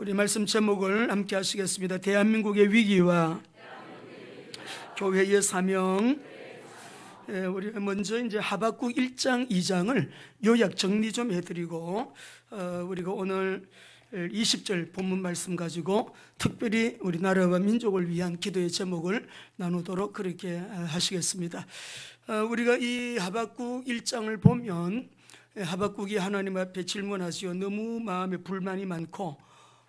우리 말씀 제목을 함께 하시겠습니다. 대한민국의 위기와 교회의 사명. 우리 먼저 이제 하박국 1장 2장을 요약 정리 좀 해드리고 우리가 오늘 20절 본문 말씀 가지고 특별히 우리나라와 민족을 위한 기도의 제목을 나누도록 그렇게 하시겠습니다. 우리가 이 하박국 1장을 보면 하박국이 하나님 앞에 질문하시오. 너무 마음에 불만이 많고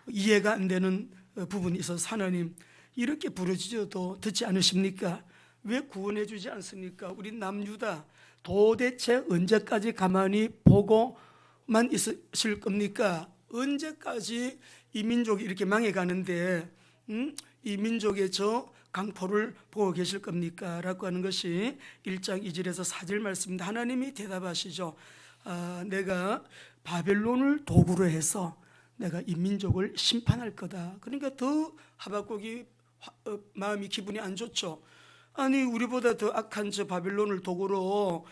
이해가 안 되는 부분이 있어서 하나님 이렇게 부르짖어도 듣지 않으십니까? 왜 구원해 주지 않습니까? 우리 남유다 도대체 언제까지 가만히 보고만 있으실 겁니까? 언제까지 이 민족이 이렇게 망해가는데 이 민족의 저 강포를 보고 계실 겁니까? 라고 하는 것이 1장 2절에서 4절 말씀입니다. 하나님이 대답하시죠. 내가 바벨론을 도구로 해서 내가 이 민족을 심판할 거다. 그러니까 더 하박국이 마음이 기분이 안 좋죠. 아니 우리보다 더 악한 저 바벨론을 도구로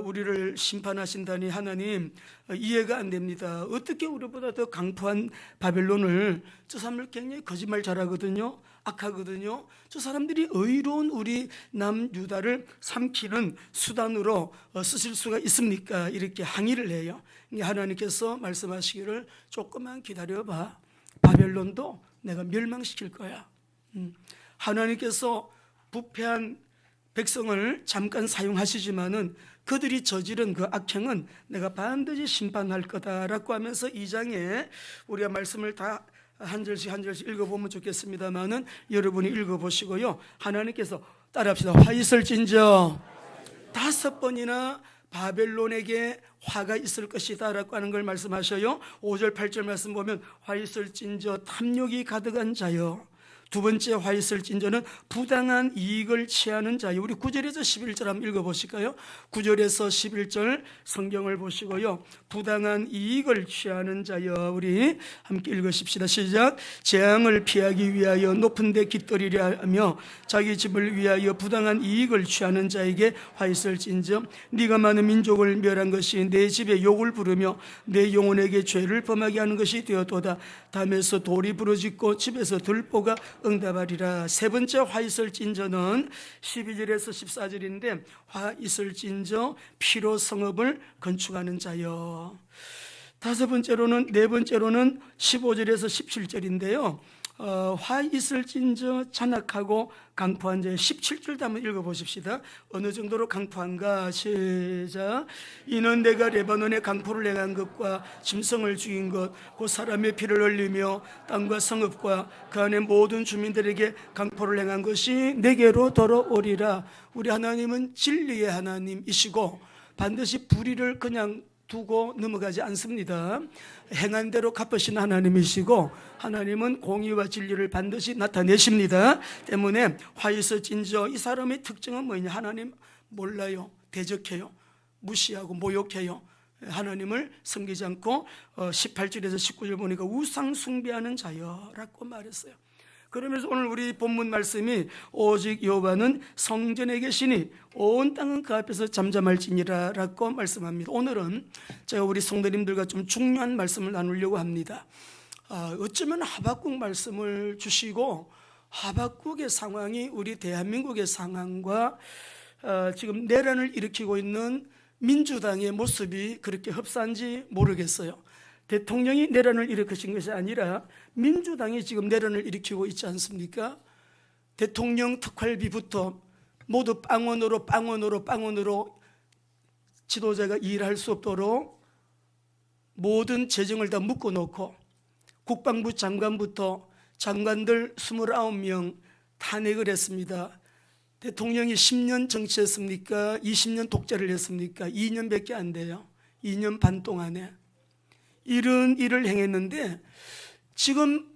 우리를 심판하신다니 하나님 이해가 안 됩니다. 어떻게 우리보다 더 강포한 바벨론을, 저 사람들 굉장히 거짓말 잘하거든요. 악하거든요. 저 사람들이 의로운 우리 남유다를 삼키는 수단으로 쓰실 수가 있습니까? 이렇게 항의를 해요. 하나님께서 말씀하시기를 조금만 기다려봐. 바벨론도 내가 멸망시킬 거야. 하나님께서 부패한 백성을 잠깐 사용하시지만은 그들이 저지른 그 악행은 내가 반드시 심판할 거다라고 하면서 2장에 우리가 말씀을 다 한 절씩 한 절씩 읽어보면 좋겠습니다만은 여러분이 읽어보시고요. 하나님께서 따라합시다. 화 있을진저 5번이나 바벨론에게 화가 있을 것이다 라고 하는 걸 말씀하셔요. 5절 8절 말씀 보면 화 있을진저 탐욕이 가득한 자여. 두 번째 화 있을진저는 부당한 이익을 취하는 자여. 우리 9절에서 11절 한번 읽어보실까요? 9절에서 11절 성경을 보시고요. 부당한 이익을 취하는 자여. 우리 함께 읽으십시다. 시작. 재앙을 피하기 위하여 높은 데 깃들이려 하며 자기 집을 위하여 부당한 이익을 취하는 자에게 화 있을진저 네가 많은 민족을 멸한 것이 내 집에 욕을 부르며 내 영혼에게 죄를 범하게 하는 것이 되었도다. 담에서 돌이 부러지고 집에서 들보가 응답하리라. 세 번째 화 있을진저는 12절에서 14절인데 화 있을진저 피로 성읍을 건축하는 자여. 네 번째로는 15절에서 17절인데요. 화 있을진저 잔악하고 강포한 자의 17절도 한번 읽어보십시다. 어느 정도로 강포한가? 시작. 이는 내가 레바논의 강포를 행한 것과 짐승을 죽인 것 곧 사람의 피를 흘리며 땅과 성읍과 그 안에 모든 주민들에게 강포를 행한 것이 내게로 돌아오리라. 우리 하나님은 진리의 하나님이시고 반드시 불의를 그냥 두고 넘어가지 않습니다. 행한 대로 갚으신 하나님이시고 하나님은 공의와 진리를 반드시 나타내십니다. 때문에 화 있을진저 이 사람의 특징은 뭐냐? 하나님 몰라요. 대적해요. 무시하고 모욕해요. 하나님을 섬기지 않고 18절에서 19절 보니까 우상 숭배하는 자여라고 말했어요. 그러면서 오늘 우리 본문 말씀이 오직 여호와는 성전에 계시니 온 땅은 그 앞에서 잠잠할지니라 라고 말씀합니다. 오늘은 제가 우리 성도님들과 좀 중요한 말씀을 나누려고 합니다. 어쩌면 하박국 말씀을 주시고 하박국의 상황이 우리 대한민국의 상황과 지금 내란을 일으키고 있는 민주당의 모습이 그렇게 흡사한지 모르겠어요. 대통령이 내란을 일으키신 것이 아니라 민주당이 지금 내란을 일으키고 있지 않습니까? 대통령 특활비부터 모두 빵원으로 지도자가 일할 수 없도록 모든 재정을 다 묶어놓고 국방부 장관부터 장관들 29명 탄핵을 했습니다. 대통령이 10년 정치했습니까? 20년 독재를 했습니까? 2년밖에 안 돼요. 2년 반 동안에 이런 일을 행했는데 지금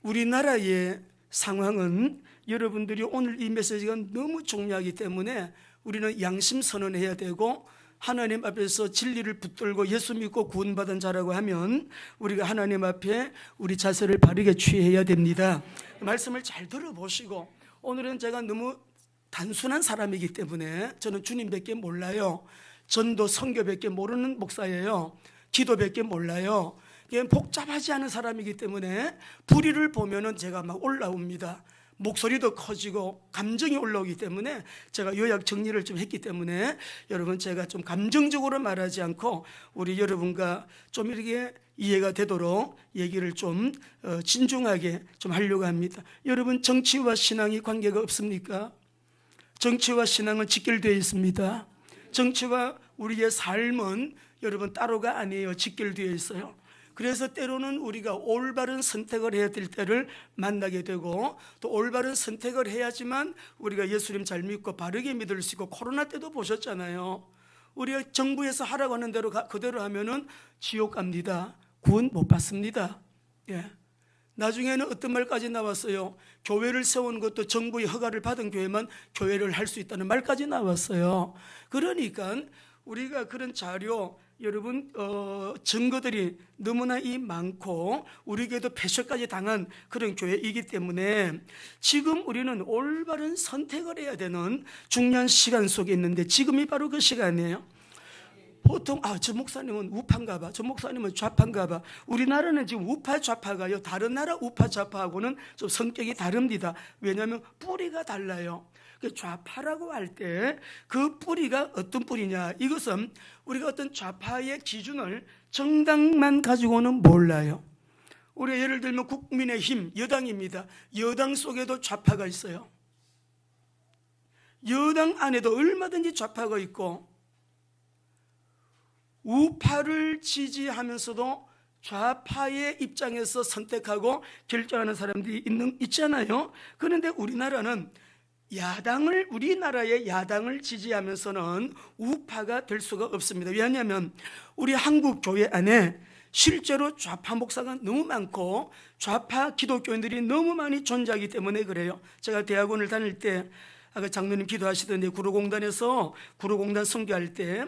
우리나라의 상황은 여러분들이 오늘 이 메시지가 너무 중요하기 때문에 우리는 양심 선언해야 되고 하나님 앞에서 진리를 붙들고 예수 믿고 구원받은 자라고 하면 우리가 하나님 앞에 우리 자세를 바르게 취해야 됩니다. 말씀을 잘 들어보시고, 오늘은 제가 너무 단순한 사람이기 때문에 저는 주님밖에 몰라요. 전도 선교밖에 모르는 목사예요. 기도밖에 몰라요. 복잡하지 않은 사람이기 때문에 불의를 보면은 제가 막 올라옵니다. 목소리도 커지고 감정이 올라오기 때문에 제가 요약 정리를 좀 했기 때문에 여러분, 제가 좀 감정적으로 말하지 않고 우리 여러분과 좀 이렇게 이해가 되도록 얘기를 좀 진중하게 좀 하려고 합니다. 여러분, 정치와 신앙이 관계가 없습니까? 정치와 신앙은 직결되어 있습니다. 정치와 우리의 삶은 여러분 따로가 아니에요. 직결되어 있어요. 그래서 때로는 우리가 올바른 선택을 해야 될 때를 만나게 되고, 또 올바른 선택을 해야지만 우리가 예수님 잘 믿고 바르게 믿을 수 있고, 코로나 때도 보셨잖아요. 우리가 정부에서 하라고 하는 대로 그대로 하면은 지옥 갑니다. 구원 못 받습니다. 예. 나중에는 어떤 말까지 나왔어요. 교회를 세운 것도 정부의 허가를 받은 교회만 교회를 할 수 있다는 말까지 나왔어요. 그러니까 우리가 그런 자료, 여러분 증거들이 너무나 많고 우리에게도 폐쇄까지 당한 그런 교회이기 때문에 지금 우리는 올바른 선택을 해야 되는 중요한 시간 속에 있는데, 지금이 바로 그 시간이에요. 보통 저 목사님은 우파인가 봐, 저 목사님은 좌파인가 봐. 우리나라는 지금 우파 좌파가요, 다른 나라 우파 좌파하고는 좀 성격이 다릅니다. 왜냐하면 뿌리가 달라요. 좌파라고 할 때 그 뿌리가 어떤 뿌리냐, 이것은 우리가 어떤 좌파의 기준을 정당만 가지고는 몰라요. 우리가 예를 들면 국민의힘 여당입니다. 여당 속에도 좌파가 있어요. 여당 안에도 얼마든지 좌파가 있고, 우파를 지지하면서도 좌파의 입장에서 선택하고 결정하는 사람들이 있잖아요. 그런데 우리나라는 우리나라의 야당을 지지하면서는 우파가 될 수가 없습니다. 왜냐하면 우리 한국 교회 안에 실제로 좌파 목사가 너무 많고 좌파 기독교인들이 너무 많이 존재하기 때문에 그래요. 제가 대학원을 다닐 때 아까 장로님 기도하시던데 구로공단에서 구로공단 선교할 때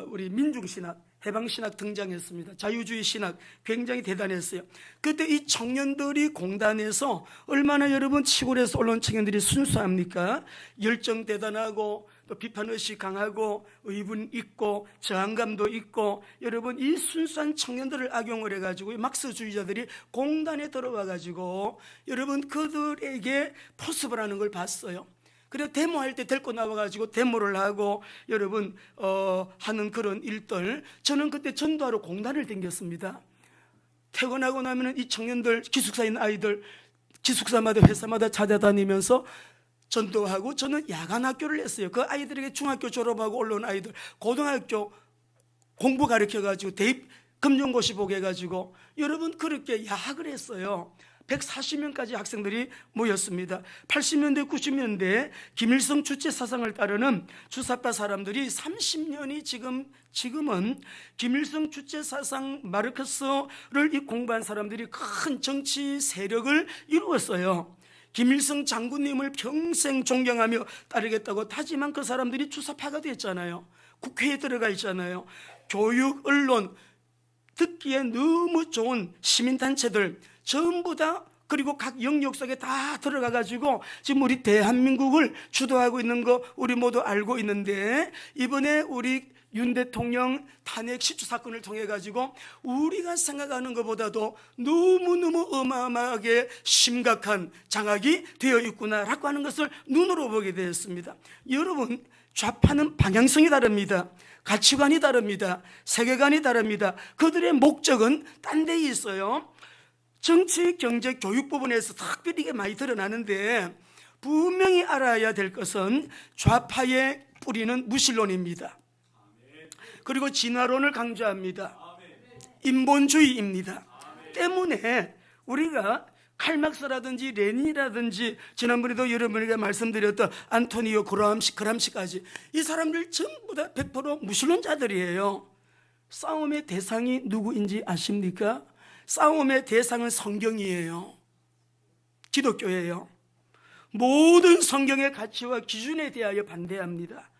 우리 민중신학, 해방신학 등장했습니다. 자유주의 신학 굉장히 대단했어요. 그때 이 청년들이 공단에서 얼마나 여러분 시골에서 올라온 청년들이 순수합니까? 열정 대단하고 또 비판의식 강하고 의분 있고 저항감도 있고, 여러분 이 순수한 청년들을 악용을 해가지고 막스주의자들이 공단에 들어와가지고 여러분 그들에게 포섭을 하는 걸 봤어요. 그래서 데모할 때 데리고 나와가지고 데모를 하고 여러분 하는 그런 일들, 저는 그때 전도하러 공단을 댕겼습니다. 퇴근하고 나면 이 청년들, 기숙사에 있는 아이들 기숙사마다 회사마다 찾아다니면서 전도하고, 저는 야간 학교를 했어요. 그 아이들에게 중학교 졸업하고 올라온 아이들 고등학교 공부 가르쳐가지고 대입 검정고시 보게 해가지고 여러분 그렇게 야학을 했어요. 140명까지 학생들이 모였습니다. 80년대 90년대 김일성 주체 사상을 따르는 주사파 사람들이 30년이 지금은 김일성 주체 사상 마르크스를 공부한 사람들이 큰 정치 세력을 이루었어요. 김일성 장군님을 평생 존경하며 따르겠다고 다짐한 그 사람들이 주사파가 됐잖아요. 국회에 들어가 있잖아요. 교육, 언론, 듣기에 너무 좋은 시민단체들 전부 다, 그리고 각 영역 속에 다 들어가가지고 지금 우리 대한민국을 주도하고 있는 거 우리 모두 알고 있는데, 이번에 우리 윤 대통령 탄핵 시추 사건을 통해 가지고 우리가 생각하는 것보다도 너무너무 어마어마하게 심각한 장악이 되어 있구나라고 하는 것을 눈으로 보게 되었습니다. 여러분, 좌파는 방향성이 다릅니다. 가치관이 다릅니다. 세계관이 다릅니다. 그들의 목적은 딴 데 있어요. 정치, 경제, 교육 부분에서 특별히 많이 드러나는데, 분명히 알아야 될 것은 좌파의 뿌리는 무신론입니다. 그리고 진화론을 강조합니다. 인본주의입니다. 때문에 우리가 칼막스라든지 레닌이라든지 지난번에도 여러분에게 말씀드렸던 안토니오 그람시까지 이 사람들 전부 다 100% 무신론자들이에요. 싸움의 대상이 누구인지 아십니까? 싸움의 대상은 성경이에요. 기독교예요. 모든 성경의 가치와 기준에 대하여 반대합니다.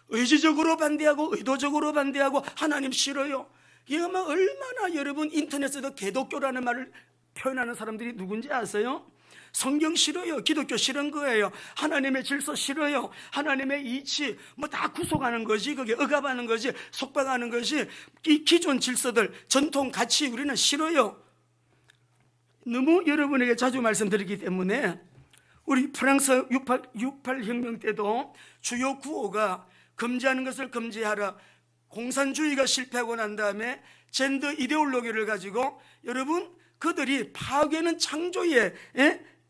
의지적으로 반대하고 의도적으로 반대하고 하나님 싫어요. 이거만 얼마나 여러분 인터넷에도 개독교라는 말을 표현하는 사람들이 누군지 아세요? 성경 싫어요. 기독교 싫은 거예요. 하나님의 질서 싫어요. 하나님의 이치 뭐 다 구속하는 거지. 그게 억압하는 거지. 속박하는 것이 이 기존 질서들, 전통, 가치 우리는 싫어요. 너무 여러분에게 자주 말씀드리기 때문에 우리 프랑스 68 혁명 때도 주요 구호가 금지하는 것을 금지하라. 공산주의가 실패하고 난 다음에 젠더 이데올로기를 가지고 여러분 그들이 파괴는 창조의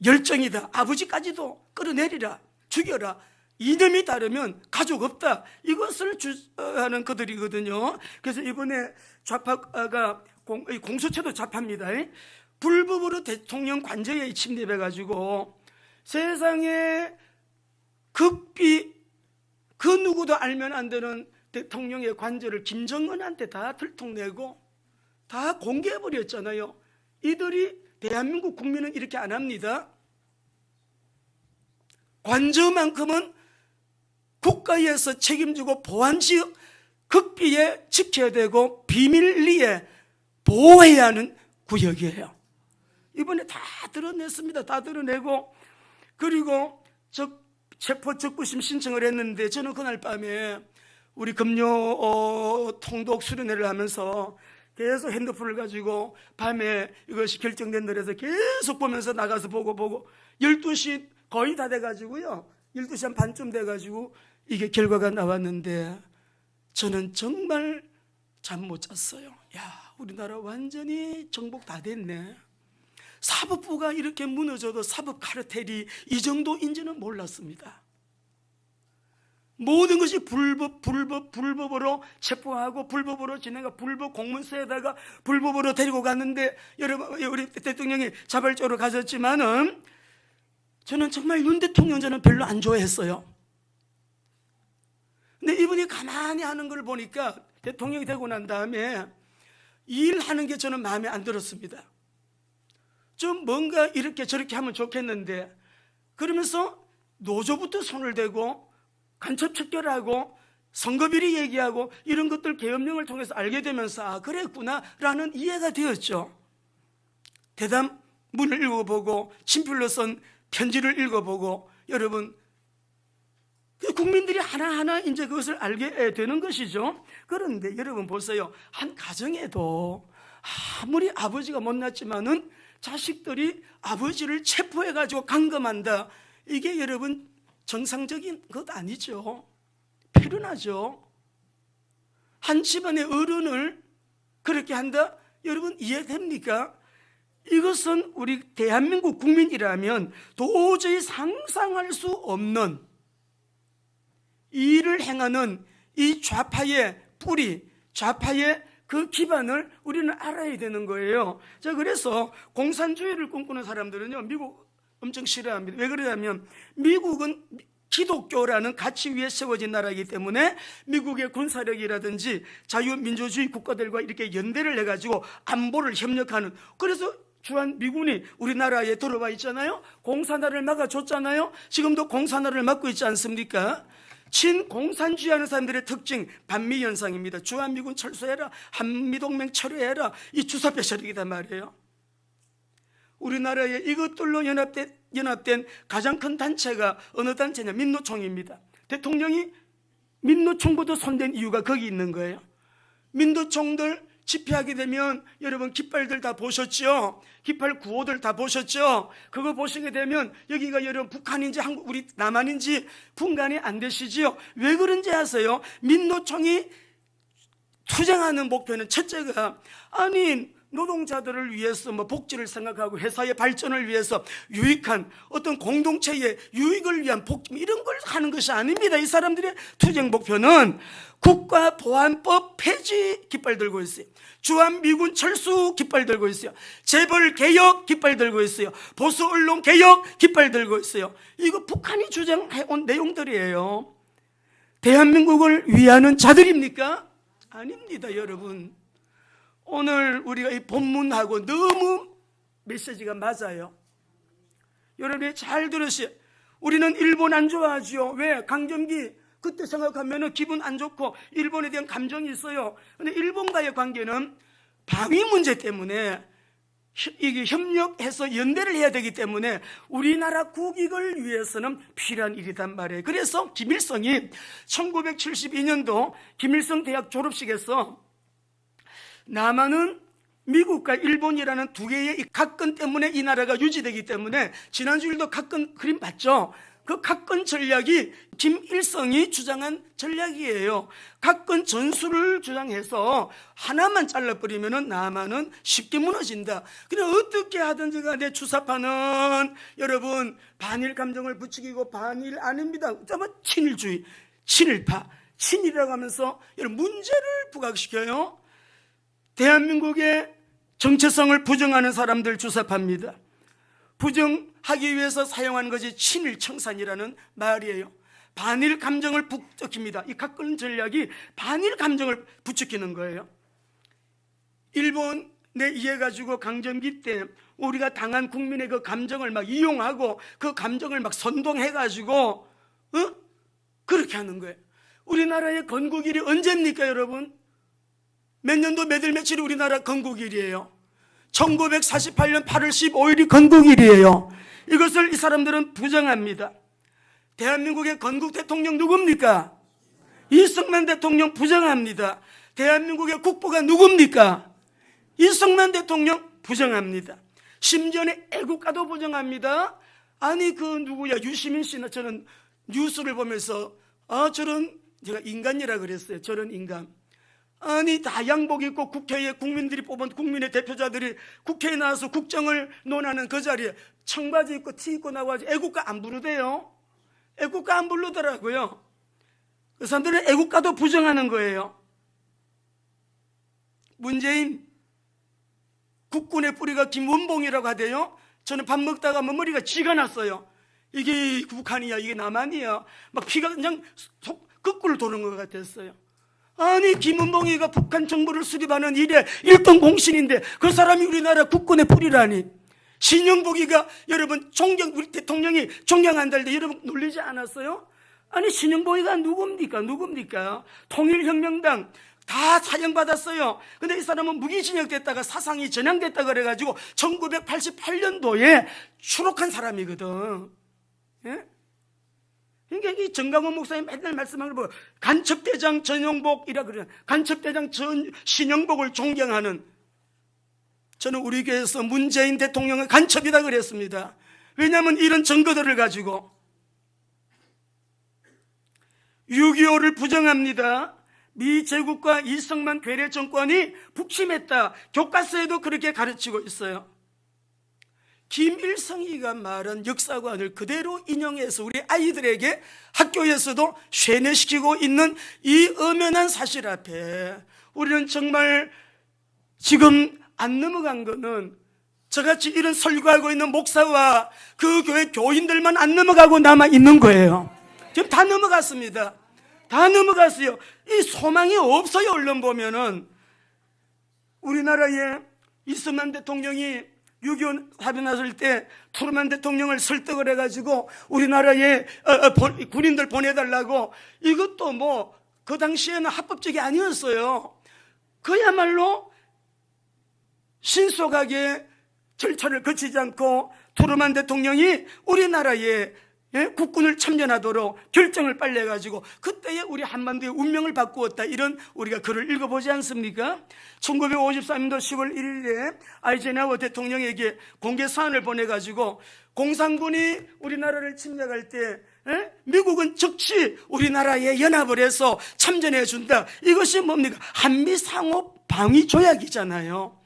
열정이다. 아버지까지도 끌어내리라. 죽여라. 이념이 다르면 가족 없다. 이것을 주하는 그들이거든요. 그래서 이번에 좌파가 공수처도 좌파입니다. 불법으로 대통령 관저에 침입해가지고 세상에 극비 그 누구도 알면 안 되는 대통령의 관저를 김정은한테 다 들통내고 다 공개해버렸잖아요. 이들이 대한민국 국민은 이렇게 안 합니다. 관저만큼은 국가에서 책임지고 보안지역 극비에 지켜야 되고 비밀리에 보호해야 하는 구역이에요. 이번에 다 드러냈습니다. 다 드러내고 그리고 체포 적부심 신청을 했는데 저는 그날 밤에 우리 금요 통독 수련회를 하면서 계속 핸드폰을 가지고 밤에 이것이 결정된 날에서 계속 보면서 나가서 보고 12시 거의 다 돼가지고요. 12시 한 반쯤 돼가지고 이게 결과가 나왔는데 저는 정말 잠 못 잤어요. 야, 우리나라 완전히 정복 다 됐네. 사법부가 이렇게 무너져도 사법 카르텔이 이 정도인지는 몰랐습니다. 모든 것이 불법으로 체포하고 불법으로 진행하고 불법 공문서에다가 불법으로 데리고 갔는데 여러분 우리 대통령이 자발적으로 가졌지만은 저는 정말 윤 대통령 저는 별로 안 좋아했어요. 근데 이분이 가만히 하는 걸 보니까 대통령이 되고 난 다음에 일하는 게 저는 마음에 안 들었습니다. 좀 뭔가 이렇게 저렇게 하면 좋겠는데 그러면서 노조부터 손을 대고 간첩 척결하고 선거비리 얘기하고 이런 것들 계엄령을 통해서 알게 되면서 아 그랬구나라는 이해가 되었죠. 대담문을 읽어보고 친필로 쓴 편지를 읽어보고 여러분 국민들이 하나하나 이제 그것을 알게 되는 것이죠. 그런데 여러분 보세요. 한 가정에도 아무리 아버지가 못났지만은 자식들이 아버지를 체포해가지고 감금한다. 이게 여러분 정상적인 것 아니죠. 필연하죠. 한 집안의 어른을 그렇게 한다? 여러분 이해됩니까? 이것은 우리 대한민국 국민이라면 도저히 상상할 수 없는 이 일을 행하는 이 좌파의 뿌리, 좌파의 그 기반을 우리는 알아야 되는 거예요. 자, 그래서 공산주의를 꿈꾸는 사람들은요, 미국 엄청 싫어합니다. 왜 그러냐면 미국은 기독교라는 가치 위에 세워진 나라이기 때문에 미국의 군사력이라든지 자유민주주의 국가들과 이렇게 연대를 해가지고 안보를 협력하는, 그래서 주한 미군이 우리나라에 들어와 있잖아요. 공산화를 막아줬잖아요. 지금도 공산화를 막고 있지 않습니까? 친공산주의하는 사람들의 특징 반미현상입니다. 주한미군 철수해라, 한미동맹 철회해라, 이 주사배설이기단 말이에요. 우리나라에 이것들로 연합된 가장 큰 단체가 어느 단체냐? 민노총입니다. 대통령이 민노총부터 손댄 이유가 거기 있는 거예요. 민노총들 집회하게 되면 여러분 깃발들 다 보셨죠? 깃발 구호들 다 보셨죠? 그거 보시게 되면 여기가 여러분 북한인지 한국 우리 남한인지 분간이 안 되시지요? 왜 그런지 아세요? 민노총이 투쟁하는 목표는 첫째가 아니 노동자들을 위해서 뭐 복지를 생각하고 회사의 발전을 위해서 유익한 어떤 공동체의 유익을 위한 복지 이런 걸 하는 것이 아닙니다. 이 사람들의 투쟁 목표는 국가보안법 폐지 깃발 들고 있어요. 주한미군 철수 깃발 들고 있어요. 재벌 개혁 깃발 들고 있어요. 보수 언론 개혁 깃발 들고 있어요. 이거 북한이 주장해온 내용들이에요. 대한민국을 위하는 자들입니까? 아닙니다, 여러분. 오늘 우리가 이 본문하고 너무 메시지가 맞아요. 여러분이 잘 들으세요. 우리는 일본 안 좋아하죠. 왜? 강점기 그때 생각하면 기분 안 좋고 일본에 대한 감정이 있어요. 그런데 일본과의 관계는 방위 문제 때문에 이게 협력해서 연대를 해야 되기 때문에 우리나라 국익을 위해서는 필요한 일이단 말이에요. 그래서 김일성이 1972년도 김일성 대학 졸업식에서 남한은 미국과 일본이라는 두 개의 이 각권 때문에 이 나라가 유지되기 때문에 지난주일도 각권 그림 봤죠? 그 각권 전략이 김일성이 주장한 전략이에요. 각권 전술을 주장해서 하나만 잘라버리면 남한은 쉽게 무너진다. 그냥 어떻게 하든지 간에 주사파는 여러분 반일 감정을 부추기고 반일 아닙니다. 친일주의, 친일파, 친일이라고 하면서 여러분 문제를 부각시켜요. 대한민국의 정체성을 부정하는 사람들 주사파입니다. 부정하기 위해서 사용하는 것이 친일청산이라는 말이에요. 반일 감정을 부추깁니다. 이 각권 전략이 반일 감정을 부추기는 거예요. 일본에 의해 가지고 강점기 때 우리가 당한 국민의 그 감정을 막 이용하고 그 감정을 막 선동해 가지고 그렇게 하는 거예요. 우리나라의 건국일이 언제입니까, 여러분? 몇 년도 몇일 며칠이 우리나라 건국일이에요. 1948년 8월 15일이 건국일이에요. 이것을 이 사람들은 부정합니다. 대한민국의 건국 대통령 누굽니까? 이승만 대통령 부정합니다. 대한민국의 국보가 누굽니까? 이승만 대통령 부정합니다. 심지어는 애국가도 부정합니다. 아니 그 누구야 유시민 씨나 저는 뉴스를 보면서 저런 제가 인간이라 그랬어요. 저런 인간. 아니 다 양복 입고 국회에 국민들이 뽑은 국민의 대표자들이 국회에 나와서 국정을 논하는 그 자리에 청바지 입고 티 입고 나와가지고 애국가 안 부르대요. 애국가 안 부르더라고요. 그 사람들은 애국가도 부정하는 거예요. 문재인 국군의 뿌리가 김원봉이라고 하대요. 저는 밥 먹다가 머리가 쥐가 났어요. 이게 북한이야 이게 남한이야 막 피가 그냥 거꾸로 도는 것 같았어요. 아니 김은봉이가 북한 정부를 수립하는 일에 1등 공신인데 그 사람이 우리나라 국군의 뿌리라니. 신영복이가 여러분 우리 대통령이 존경한다 할 때 여러분 놀리지 않았어요? 아니 신영복이가 누굽니까? 통일혁명당 다 사형받았어요. 근데 이 사람은 무기징역됐다가 사상이 전향됐다 그래가지고 1988년도에 추록한 사람이거든. 예? 그러니까 이 정강원 목사님 맨날 말씀하는 거 간첩대장 전영복이라 그래요. 간첩대장 신영복을 존경하는, 저는 우리 교회에서 문재인 대통령은 간첩이다 그랬습니다. 왜냐하면 이런 증거들을 가지고 6.25를 부정합니다. 미 제국과 이승만 괴뢰 정권이 북침했다. 교과서에도 그렇게 가르치고 있어요. 김일성이가 말한 역사관을 그대로 인용해서 우리 아이들에게 학교에서도 쇠뇌시키고 있는 이 엄연한 사실 앞에 우리는 정말 지금 안 넘어간 거는 저같이 이런 설교하고 있는 목사와 그 교회 교인들만 안 넘어가고 남아 있는 거예요. 지금 다 넘어갔습니다. 다 넘어갔어요. 이 소망이 없어요. 언론 보면은 우리나라에 이승만 대통령이 6.25 사변 났을 때 트루만 대통령을 설득을 해가지고 우리나라에 군인들 보내달라고, 이것도 뭐 그 당시에는 합법적이 아니었어요. 그야말로 신속하게 절차를 거치지 않고 트루만 대통령이 우리나라에 국군을 참전하도록 결정을 빨리 해가지고 그때에 우리 한반도의 운명을 바꾸었다, 이런 우리가 글을 읽어보지 않습니까? 1953년도 10월 1일에 아이젠하워 대통령에게 공개 사안을 보내가지고 공산군이 우리나라를 침략할 때 미국은 즉시 우리나라에 연합을 해서 참전해 준다. 이것이 뭡니까? 한미상호 방위 조약이잖아요.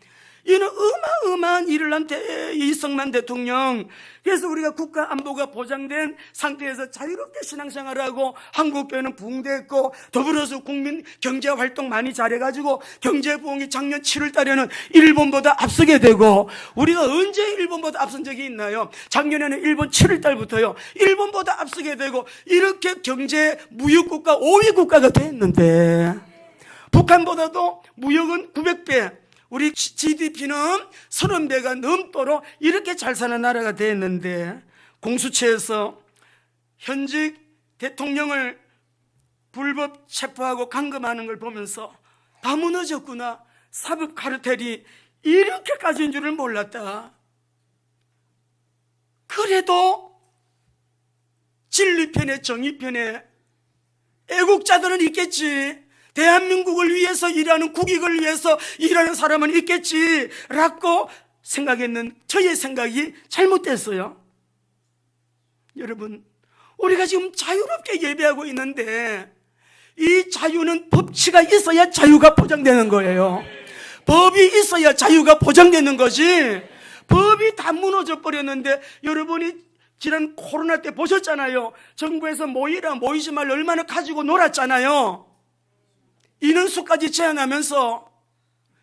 이는 어마어마한 일을 한 이승만 대통령. 그래서 우리가 국가 안보가 보장된 상태에서 자유롭게 신앙생활하고 한국교회는 붕대했고 더불어서 국민 경제활동 많이 잘해가지고 경제부흥이 작년 7월 달에는 일본보다 앞서게 되고, 우리가 언제 일본보다 앞선 적이 있나요? 작년에는 일본 7월 달부터요 일본보다 앞서게 되고 이렇게 경제 무역국가 5위 국가가 됐는데, 북한보다도 무역은 900배, 우리 GDP는 30배가 넘도록 이렇게 잘 사는 나라가 됐는데, 공수처에서 현직 대통령을 불법 체포하고 감금하는 걸 보면서 다 무너졌구나. 사법 카르텔이 이렇게까지인 줄을 몰랐다. 그래도 진리편에 정의편에 애국자들은 있겠지. 대한민국을 위해서 일하는, 국익을 위해서 일하는 사람은 있겠지라고 생각했는 저의 생각이 잘못됐어요. 여러분, 우리가 지금 자유롭게 예배하고 있는데 이 자유는 법치가 있어야 자유가 보장되는 거예요. 법이 있어야 자유가 보장되는 거지. 법이 다 무너져 버렸는데, 여러분이 지난 코로나 때 보셨잖아요. 정부에서 모이라 모이지 말라 얼마나 가지고 놀았잖아요. 인원수까지 제한하면서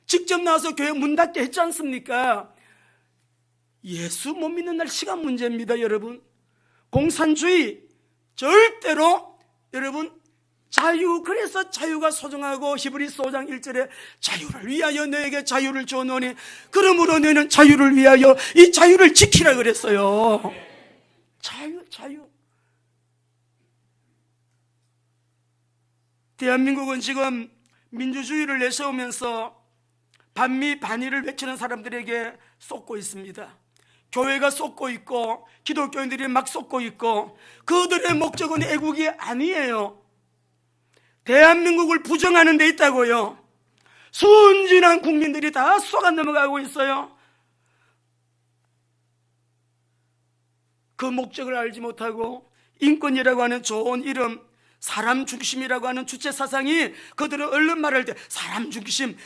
직접 나와서 교회 문 닫게 했지 않습니까? 예수 못 믿는 날 시간 문제입니다. 여러분, 공산주의 절대로, 여러분, 자유, 그래서 자유가 소중하고 히브리서 5장 1절에 자유를 위하여 너에게 자유를 주노니 그러므로 너는 자유를 위하여 이 자유를 지키라 그랬어요. 자유. 대한민국은 지금 민주주의를 내세우면서 반미 반의를 외치는 사람들에게 쏟고 있습니다. 교회가 쏟고 있고 기독교인들이 막 쏟고 있고, 그들의 목적은 애국이 아니에요. 대한민국을 부정하는 데 있다고요. 순진한 국민들이 다 쏘가 넘어가고 있어요. 그 목적을 알지 못하고 인권이라고 하는 좋은 이름, 사람 중심이라고 하는 주체 사상이, 그들은 얼른 말할 때 사람 중심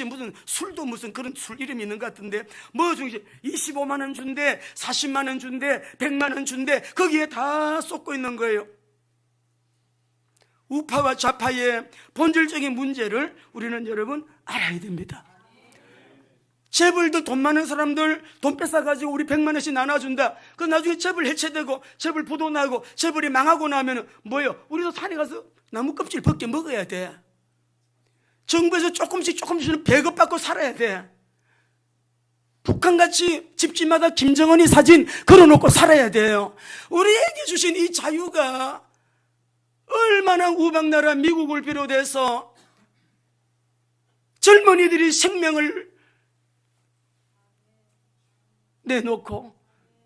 무슨 술도 무슨 그런 술 이름이 있는 것 같은데, 뭐 중심 25만 원 준대, 40만 원 준대, 100만 원 준대, 거기에 다 쏟고 있는 거예요. 우파와 좌파의 본질적인 문제를 우리는 여러분 알아야 됩니다. 재벌들, 돈 많은 사람들 돈 뺏어가지고 우리 100만 원씩 나눠준다. 그 나중에 재벌 해체되고 재벌 부도나고 재벌이 망하고 나면 뭐예요? 우리도 산에 가서 나무 껍질 벗겨 먹어야 돼. 정부에서 조금씩은 배급받고 살아야 돼. 북한같이 집집마다 김정은이 사진 걸어놓고 살아야 돼요. 우리에게 주신 이 자유가 얼마나 우방나라 미국을 비롯해서 젊은이들이 생명을 내놓고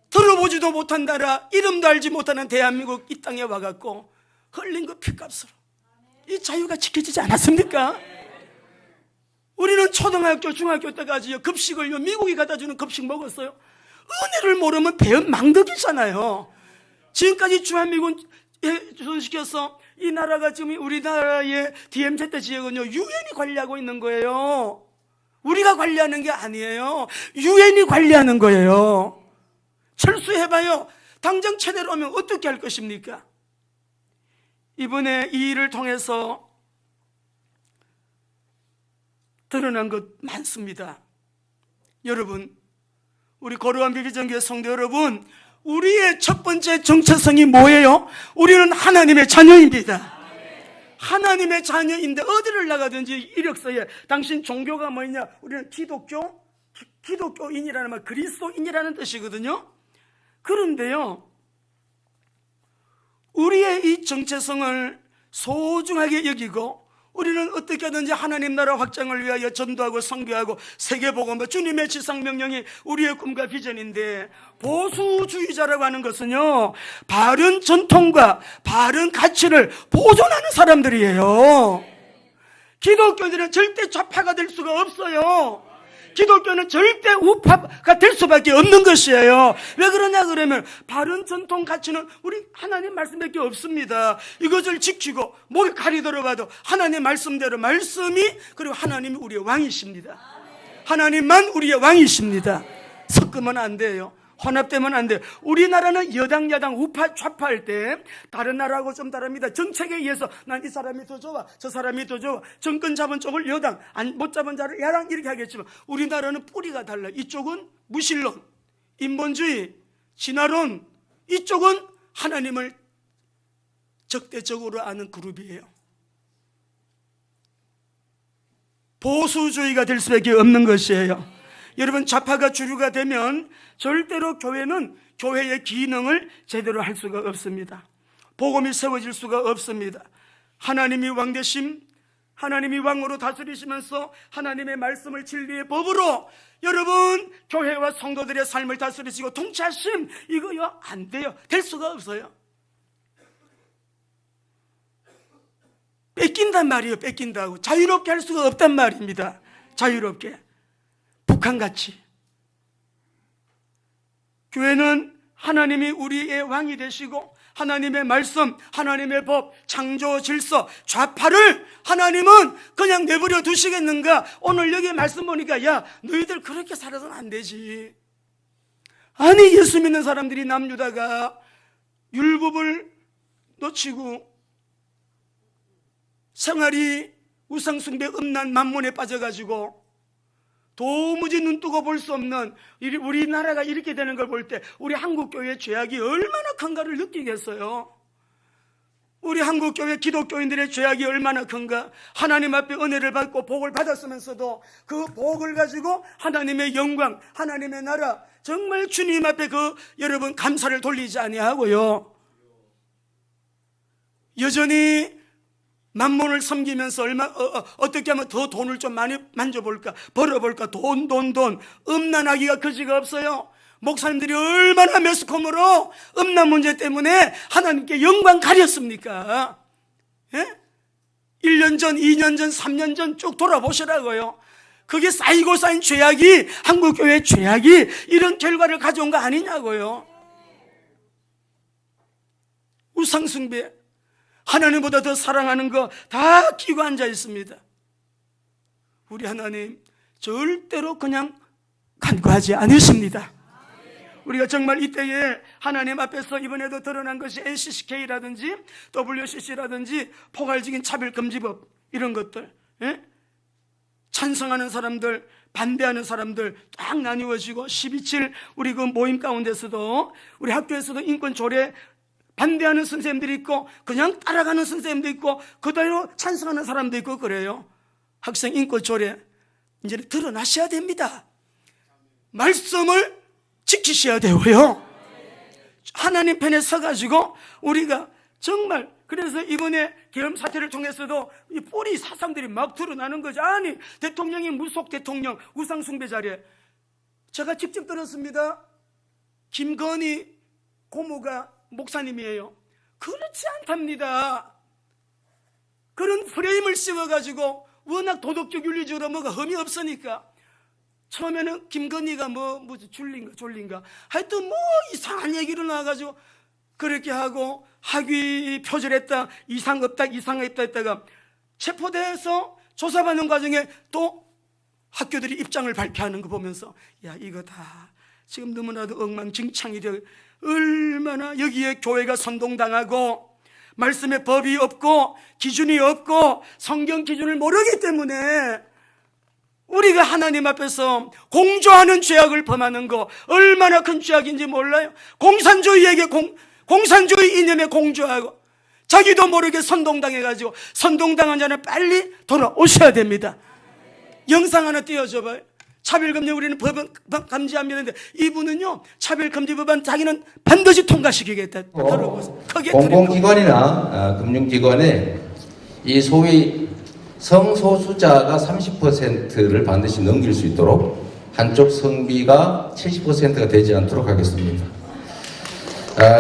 들어보지도 못한 나라, 이름도 알지 못하는 대한민국 이 땅에 와갖고 흘린 그 피값으로 이 자유가 지켜지지 않았습니까? 우리는 초등학교, 중학교 때까지 급식을 미국이 갖다주는 급식 먹었어요. 은혜를 모르면 배은 망덕이잖아요. 지금까지 주한미군 조선시켜서 이 나라가 지금 우리나라의 DMZ 지역은요 유엔이 관리하고 있는 거예요. 우리가 관리하는 게 아니에요. 유엔이 관리하는 거예요. 철수해봐요. 당장 체내로 오면 어떻게 할 것입니까? 이번에 이 일을 통해서 드러난 것 많습니다. 여러분, 우리 거룩한 비비정교회 성도 여러분, 우리의 첫 번째 정체성이 뭐예요? 우리는 하나님의 자녀입니다. 하나님의 자녀인데 어디를 나가든지 이력서에 당신 종교가 뭐냐? 우리는 기독교인이라는 말, 그리스도인이라는 뜻이거든요. 그런데요, 우리의 이 정체성을 소중하게 여기고 우리는 어떻게 하든지 하나님 나라 확장을 위하여 전도하고 선교하고 세계복음, 주님의 지상명령이 우리의 꿈과 비전인데, 보수주의자라고 하는 것은요 바른 전통과 바른 가치를 보존하는 사람들이에요. 기독교인들은 절대 좌파가 될 수가 없어요. 기독교는 절대 우파가 될 수밖에 없는 것이에요. 왜 그러냐 그러면 바른 전통 가치는 우리 하나님 말씀밖에 없습니다. 이것을 지키고 목에 칼이 들어가도 하나님 말씀대로 말씀이, 그리고 하나님이 우리의 왕이십니다. 하나님만 우리의 왕이십니다. 섞으면 안 돼요. 혼합되면 안 돼요. 우리나라는 여당 야당 우파 좌파 할 때 다른 나라하고 좀 다릅니다. 정책에 의해서 난 이 사람이 더 좋아, 저 사람이 더 좋아, 정권 잡은 쪽을 여당, 못 잡은 자를 야당 이렇게 하겠지만 우리나라는 뿌리가 달라. 이쪽은 무신론, 인본주의, 진화론, 이쪽은 하나님을 적대적으로 아는 그룹이에요. 보수주의가 될 수밖에 없는 것이에요. 여러분, 좌파가 주류가 되면 절대로 교회는 교회의 기능을 제대로 할 수가 없습니다. 복음이 세워질 수가 없습니다. 하나님이 왕되심, 하나님이 왕으로 다스리시면서 하나님의 말씀을 진리의 법으로 여러분 교회와 성도들의 삶을 다스리시고 통치하심, 이거요 안 돼요. 될 수가 없어요. 뺏긴단 말이에요. 뺏긴다고 자유롭게 할 수가 없단 말입니다. 자유롭게 북한같이 교회는 하나님이 우리의 왕이 되시고 하나님의 말씀, 하나님의 법, 창조 질서, 좌파를 하나님은 그냥 내버려 두시겠는가? 오늘 여기 말씀 보니까 야 너희들 그렇게 살아서는 안 되지. 아니 예수 믿는 사람들이 남유다가 율법을 놓치고 생활이 우상숭배, 음란, 만몬에 빠져가지고 도무지 눈뜨고 볼 수 없는 우리나라가 이렇게 되는 걸 볼 때 우리 한국교회의 죄악이 얼마나 큰가를 느끼겠어요. 우리 한국교회 기독교인들의 죄악이 얼마나 큰가. 하나님 앞에 은혜를 받고 복을 받았으면서도 그 복을 가지고 하나님의 영광, 하나님의 나라, 정말 주님 앞에 여러분 감사를 돌리지 아니하고요, 여전히 만몬을 섬기면서 어떻게 하면 더 돈을 좀 많이 만져볼까, 벌어볼까, 돈, 음란하기가 그지가 없어요. 목사님들이 얼마나 매스컴으로 음란 문제 때문에 하나님께 영광 가렸습니까? 예? 1년 전, 2년 전, 3년 전 쭉 돌아보시라고요. 그게 쌓이고 쌓인 죄악이, 한국교회의 죄악이 이런 결과를 가져온 거 아니냐고요. 우상숭배, 하나님보다 더 사랑하는 거 다 끼고 앉아 있습니다. 우리 하나님 절대로 그냥 간과하지 않으십니다. 우리가 정말 이때에 하나님 앞에서 이번에도 드러난 것이 NCCK라든지 WCC라든지 포괄적인 차별금지법 이런 것들, 예? 찬성하는 사람들, 반대하는 사람들 딱 나뉘어지고 12.7 우리 그 모임 가운데서도 우리 학교에서도 인권 조례 반대하는 선생님들이 있고 그냥 따라가는 선생님도 있고 그대로 찬성하는 사람도 있고 그래요. 학생 인권 조례 이제는 드러나셔야 됩니다. 말씀을 지키셔야 되고요. 하나님 편에 서가지고 우리가 정말, 그래서 이번에 계엄 사태를 통해서도 이 뿌리 사상들이 막 드러나는 거죠. 아니 대통령이 무속 대통령 우상숭배 자리에 제가 직접 들었습니다. 김건희 고모가 목사님이에요. 그렇지 않답니다. 그런 프레임을 씌워가지고 워낙 도덕적 윤리적으로 뭐가 흠이 없으니까 처음에는 김건희가 무슨 졸린가 하여튼 이상한 얘기로 나와가지고 그렇게 하고 학위 표절했다, 이상없다 했다가 체포돼서 조사받는 과정에 또 학교들이 입장을 발표하는 거 보면서 야 이거 다 지금 너무나도 엉망진창이 되어 얼마나 여기에 교회가 선동당하고 말씀의 법이 없고 기준이 없고 성경 기준을 모르기 때문에 우리가 하나님 앞에서 공조하는 죄악을 범하는 거 얼마나 큰 죄악인지 몰라요. 공산주의에게 공산주의 이념에 공조하고 자기도 모르게 선동당해가지고 선동당한 자는 빨리 돌아오셔야 됩니다. 영상 하나 띄워줘봐요. 차별금지 우리는 법은 감지합니다. 이분은요 차별금지법안 자기는 반드시 통과시키겠다. 공공기관이나 금융기관에 이 소위 성소수자가 30%를 반드시 넘길 수 있도록 한쪽 성비가 70%가 되지 않도록 하겠습니다.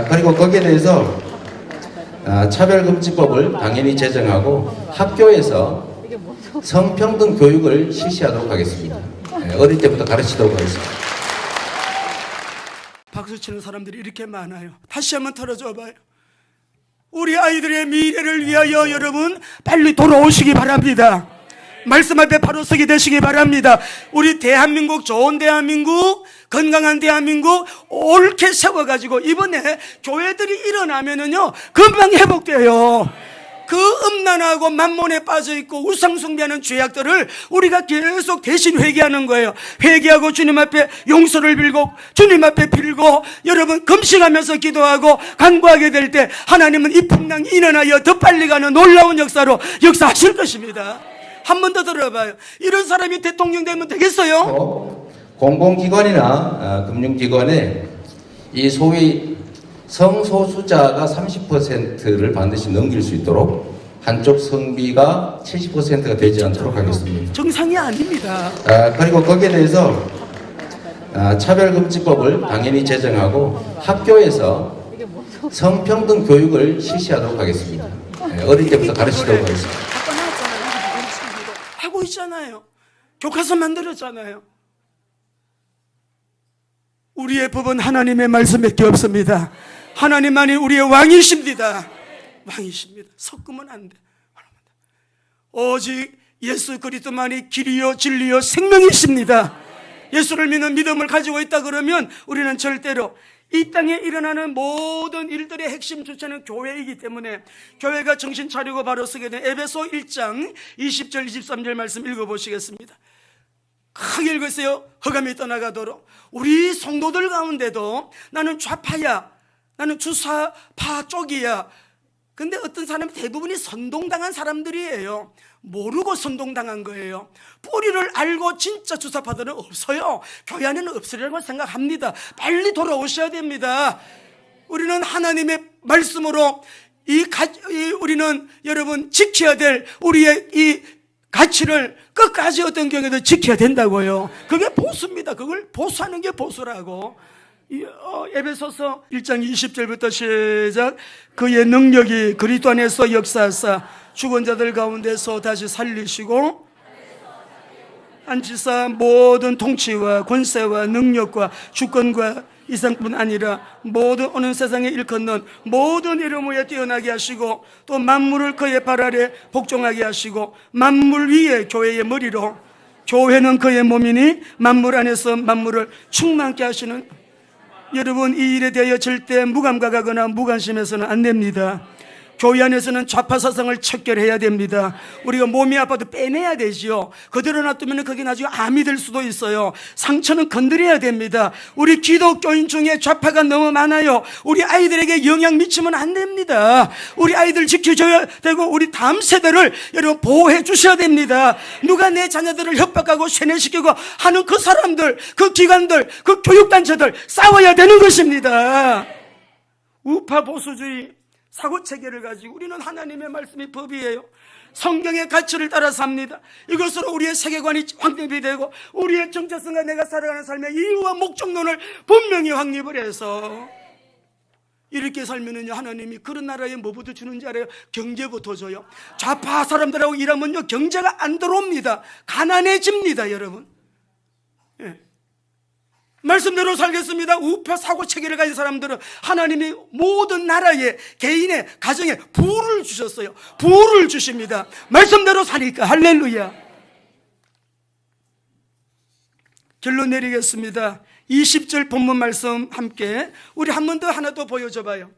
그리고 거기에 대해서 차별금지법을 당연히 제정하고 학교에서 성평등 교육을 실시하도록 하겠습니다. 어릴 때부터 가르치도록 하겠습니다. 박수 치는 사람들이 이렇게 많아요. 다시 한번 털어줘 봐요. 우리 아이들의 미래를 위하여 여러분 빨리 돌아오시기 바랍니다. 말씀 앞에 바로 서게 되시기 바랍니다. 우리 대한민국, 좋은 대한민국, 건강한 대한민국 옳게 세워가지고 이번에 교회들이 일어나면은요 금방 회복돼요. 그 음란하고 만몬에 빠져있고 우상숭배하는 죄악들을 우리가 계속 대신 회개하는 거예요. 회개하고 주님 앞에 용서를 빌고 주님 앞에 빌고 여러분 금식하면서 기도하고 간구하게 될 때 하나님은 이 풍랑이 일어나여 더 빨리 가는 놀라운 역사로 역사하실 것입니다. 한 번 더 들어봐요. 이런 사람이 대통령 되면 되겠어요? 공공기관이나 금융기관에 이 소위 성소수자가 30%를 반드시 넘길 수 있도록 한쪽 성비가 70%가 되지 않도록 하겠습니다. 정상이 아닙니다. 그리고 거기에 대해서 차별금지법을 당연히 제정하고 학교에서 성평등 교육을 실시하도록 하겠습니다. 어릴 때부터 가르치도록 하겠습니다. 하고 있잖아요. 교과서 만들었잖아요. 우리의 법은 하나님의 말씀밖에 없습니다. 하나님만이 우리의 왕이십니다. 왕이십니다. 섞으면 안 돼. 오직 예수 그리스도만이 길이요 진리요 생명이십니다. 예수를 믿는 믿음을 가지고 있다 그러면 우리는 절대로 이 땅에 일어나는 모든 일들의 핵심 주체는 교회이기 때문에 교회가 정신 차리고 바로 서게 된 에베소 1장 20절 23절 말씀 읽어보시겠습니다. 크게 읽으세요. 흑암이 떠나가도록. 우리 성도들 가운데도 나는 좌파야, 나는 주사파 쪽이야. 근데 어떤 사람이 대부분이 선동당한 사람들이에요. 모르고 선동당한 거예요. 뿌리를 알고 진짜 주사파들은 없어요. 교회 안에는 없으리라고 생각합니다. 빨리 돌아오셔야 됩니다. 우리는 하나님의 말씀으로 우리는 여러분 지켜야 될 우리의 이 가치를 끝까지 어떤 경우에도 지켜야 된다고요. 그게 보수입니다. 그걸 보수하는 게 보수라고. 에베소서 1장 20절부터 시작. 그의 능력이 그리스도 안에서 역사하사 죽은 자들 가운데서 다시 살리시고 앉히사 모든 통치와 권세와 능력과 주권과 이상뿐 아니라 모든 오는 세상에 일컫는 모든 이름 위에 뛰어나게 하시고 또 만물을 그의 발 아래 복종하게 하시고 만물 위에 교회의 머리로 교회는 그의 몸이니 만물 안에서 만물을 충만케 하시는. 여러분, 이 일에 대하여 절대 무감각하거나 무관심해서는 안 됩니다. 교회 안에서는 좌파 사상을 척결해야 됩니다. 우리가 몸이 아파도 빼내야 되지요. 그대로 놔두면 그게 나중에 암이 될 수도 있어요. 상처는 건드려야 됩니다. 우리 기독교인 중에 좌파가 너무 많아요. 우리 아이들에게 영향 미치면 안 됩니다. 우리 아이들 지켜줘야 되고 우리 다음 세대를 여러분 보호해 주셔야 됩니다. 누가 내 자녀들을 협박하고 세뇌시키고 하는 그 사람들, 그 기관들, 그 교육단체들 싸워야 되는 것입니다. 우파 보수주의 사고체계를 가지고 우리는 하나님의 말씀이 법이에요. 성경의 가치를 따라 삽니다. 이것으로 우리의 세계관이 확립이 되고 우리의 정체성과 내가 살아가는 삶의 이유와 목적론을 분명히 확립을 해서 이렇게 살면은요, 하나님이 그런 나라에 뭐부터 주는지 알아요? 경제부터 줘요. 좌파 사람들하고 일하면요, 경제가 안 들어옵니다. 가난해집니다, 여러분. 예. 말씀대로 살겠습니다. 우파 사고체계를 가진 사람들은 하나님이 모든 나라에 개인의 가정에 부를 주셨어요. 부를 주십니다. 말씀대로 사니까. 할렐루야. 결론 내리겠습니다. 20절 본문 말씀 함께 우리 한 번 더 하나 더 보여줘 봐요.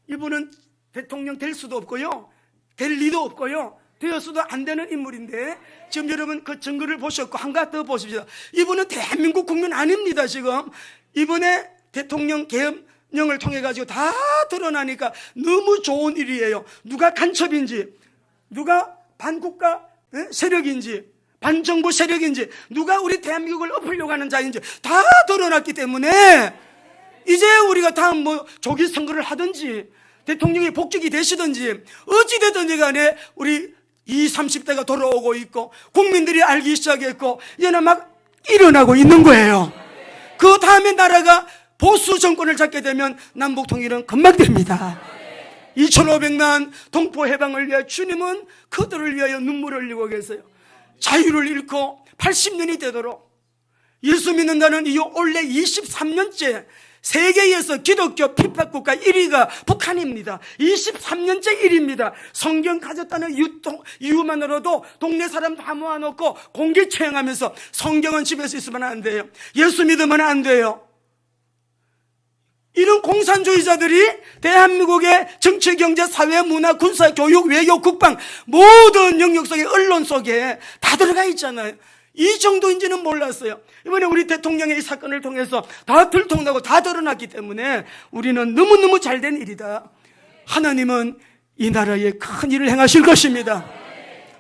이분은 대통령 될 수도 없고요, 될 리도 없고요, 되었어도 안 되는 인물인데 지금 여러분 그 증거를 보셨고 한 가지 더 보십시오. 이분은 대한민국 국민 아닙니다. 지금 이번에 대통령 계엄령을 통해 가지고 다 드러나니까 너무 좋은 일이에요. 누가 간첩인지, 누가 반국가 세력인지, 반정부 세력인지, 누가 우리 대한민국을 엎으려고 하는 자인지 다 드러났기 때문에 이제 우리가 다음 조기 선거를 하든지 대통령이 복직이 되시든지 어찌되든지 간에 우리 20, 30대가 돌아오고 있고 국민들이 알기 시작했고 이제는 막 일어나고 있는 거예요. 그 다음에 나라가 보수 정권을 잡게 되면 남북 통일은 금방 됩니다. 2,500만 동포 해방을 위해 주님은 그들을 위하여 눈물을 흘리고 계세요. 자유를 잃고 80년이 되도록 예수 믿는다는 이유 올해 23년째 세계에서 기독교 핍박국가 1위가 북한입니다. 23년째 1위입니다. 성경 가졌다는 이유만으로도 동네 사람 다 모아놓고 공개 처형하면서 성경은 집에서 있으면 안 돼요. 예수 믿으면 안 돼요. 이런 공산주의자들이 대한민국의 정치, 경제, 사회, 문화, 군사, 교육, 외교, 국방 모든 영역 속에 언론 속에 다 들어가 있잖아요. 이 정도인지는 몰랐어요. 이번에 우리 대통령의 이 사건을 통해서 다 들통나고 다 드러났기 때문에 우리는 너무너무 잘된 일이다. 하나님은 이 나라에 큰 일을 행하실 것입니다.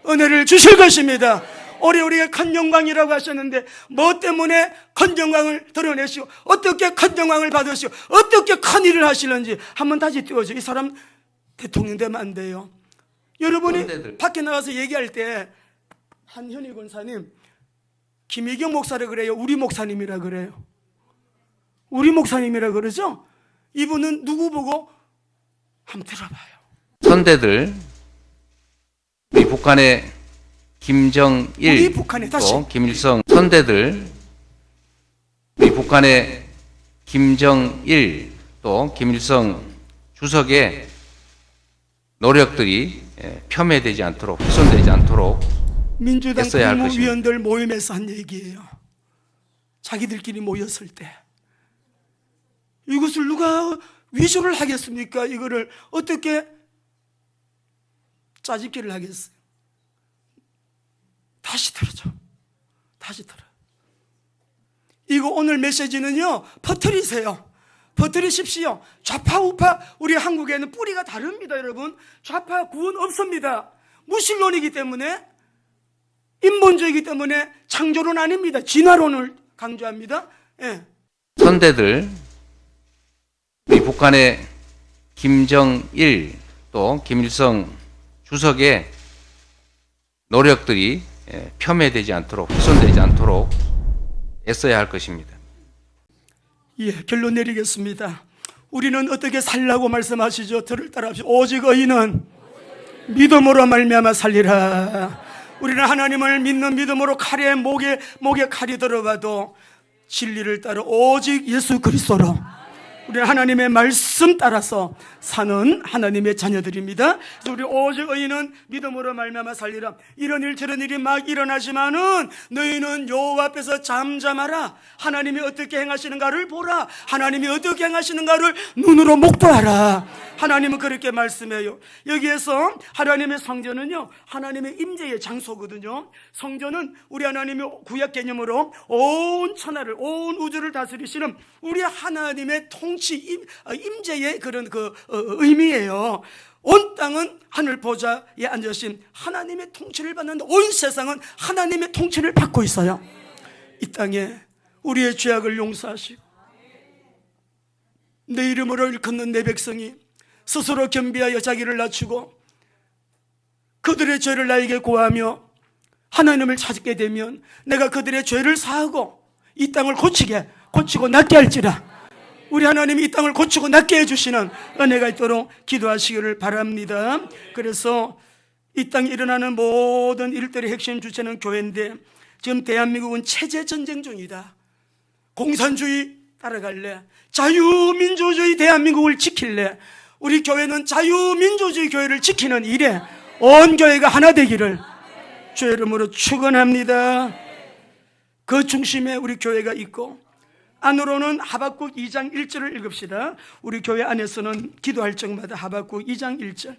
은혜를 주실 것입니다. 올해 우리가 큰 영광이라고 하셨는데 뭐 때문에 큰 영광을 드러내시고 어떻게 큰 영광을 받으시고 어떻게 큰 일을 하시는지 한번 다시 띄워줘. 이 사람 대통령 되면 안 돼요. 여러분이 선대들. 밖에 나가서 얘기할 때 한현희 권사님, 김희경 목사라 그래요? 우리 목사님이라 그래요? 우리 목사님이라 그러죠? 이분은 누구 보고 한번 들어봐요. 선대들, 우리 북한의 김정일, 우리 북한의 다시 또 김일성 선대들, 우리 북한의 김정일 또 김일성 주석의 노력들이 폄훼되지 않도록, 훼손되지 않도록 민주당 애써야 할 국무위원들 모임에서 한 얘기예요. 자기들끼리 모였을 때 이것을 누가 위조를 하겠습니까? 이거를 어떻게 짜집기를 하겠어요? 다시 들어줘. 다시 들어. 이거 오늘 메시지는요, 퍼뜨리세요. 퍼뜨리십시오. 좌파 우파, 우리 한국에는 뿌리가 다릅니다. 여러분, 좌파 구원 없습니다. 무신론이기 때문에, 인본주의이기 때문에 창조론 아닙니다. 진화론을 강조합니다. 예. 선대들, 우리 북한의 김정일 또 김일성 주석의 노력들이 폄훼되지 않도록, 훼손되지 않도록 애써야 할 것입니다. 예, 결론 내리겠습니다. 우리는 어떻게 살라고 말씀하시죠? 들을 따라합시다. 오직 의인은 믿음으로 말미암아 살리라. 우리는 하나님을 믿는 믿음으로 목에 칼이 들어가도 진리를 따라 오직 예수 그리스도로 우리는 하나님의 말씀 따라서 사는 하나님의 자녀들입니다. 그래서 우리 오직 의인은 믿음으로 말미암아 살리라. 이런 일 저런 일이 막 일어나지만은 너희는 여호와 앞에서 잠잠하라. 하나님이 어떻게 행하시는가를 보라. 하나님이 어떻게 행하시는가를 눈으로 목도하라. 하나님은 그렇게 말씀해요. 여기에서 하나님의 성전은요, 하나님의 임재의 장소거든요. 성전은 우리 하나님의 구약 개념으로 온 천하를, 온 우주를 다스리시는 우리 하나님의 통치 임재의 그런 의미예요. 온 땅은 하늘 보좌에 앉으신 하나님의 통치를 받는데 온 세상은 하나님의 통치를 받고 있어요. 이 땅에 우리의 죄악을 용서하시고 내 이름으로 일컫는 내 백성이 스스로 겸비하여 자기를 낮추고 그들의 죄를 나에게 고하며 하나님을 찾게 되면 내가 그들의 죄를 사하고 이 땅을 고치고 낫게 할지라. 우리 하나님이 이 땅을 고치고 낫게 해주시는 은혜가 있도록 기도하시기를 바랍니다. 그래서 이 땅에 일어나는 모든 일들의 핵심 주체는 교회인데 지금 대한민국은 체제 전쟁 중이다. 공산주의 따라갈래? 자유민주주의 대한민국을 지킬래? 우리 교회는 자유민주주의 교회를 지키는 일에 온 교회가 하나 되기를 주의 이름으로 축원합니다. 그 중심에 우리 교회가 있고 안으로는 하박국 2장 1절을 읽읍시다. 우리 교회 안에서는 기도할 적마다 하박국 2장 1절.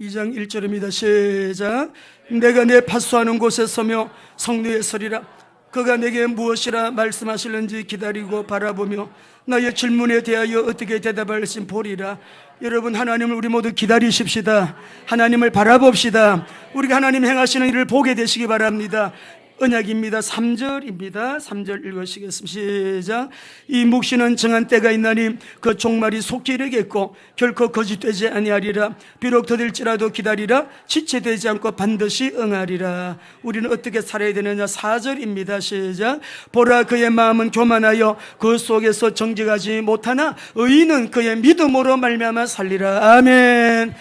(2장 1절입니다) 시작. 내가 내 파수하는 곳에 서며 성류에 서리라. 그가 내게 무엇이라 말씀하실는지 기다리고 바라보며 나의 질문에 대하여 어떻게 대답할지 보리라. 여러분, 하나님을 우리 모두 기다리십시다. 하나님을 바라봅시다. 우리가 하나님 행하시는 일을 보게 되시기 바랍니다. 언약입니다. 3절입니다. 3절 읽으시겠습니다. 시작. 이 묵시는 정한 때가 있나니 그 종말이 속히 이르겠고 결코 거짓되지 아니하리라. 비록 더딜지라도 기다리라. 지체되지 않고 반드시 응하리라. 우리는 어떻게 살아야 되느냐. 4절입니다. 시작. 보라, 그의 마음은 교만하여 그 속에서 정직하지 못하나 의인은 그의 믿음으로 말미암아 살리라. 아멘.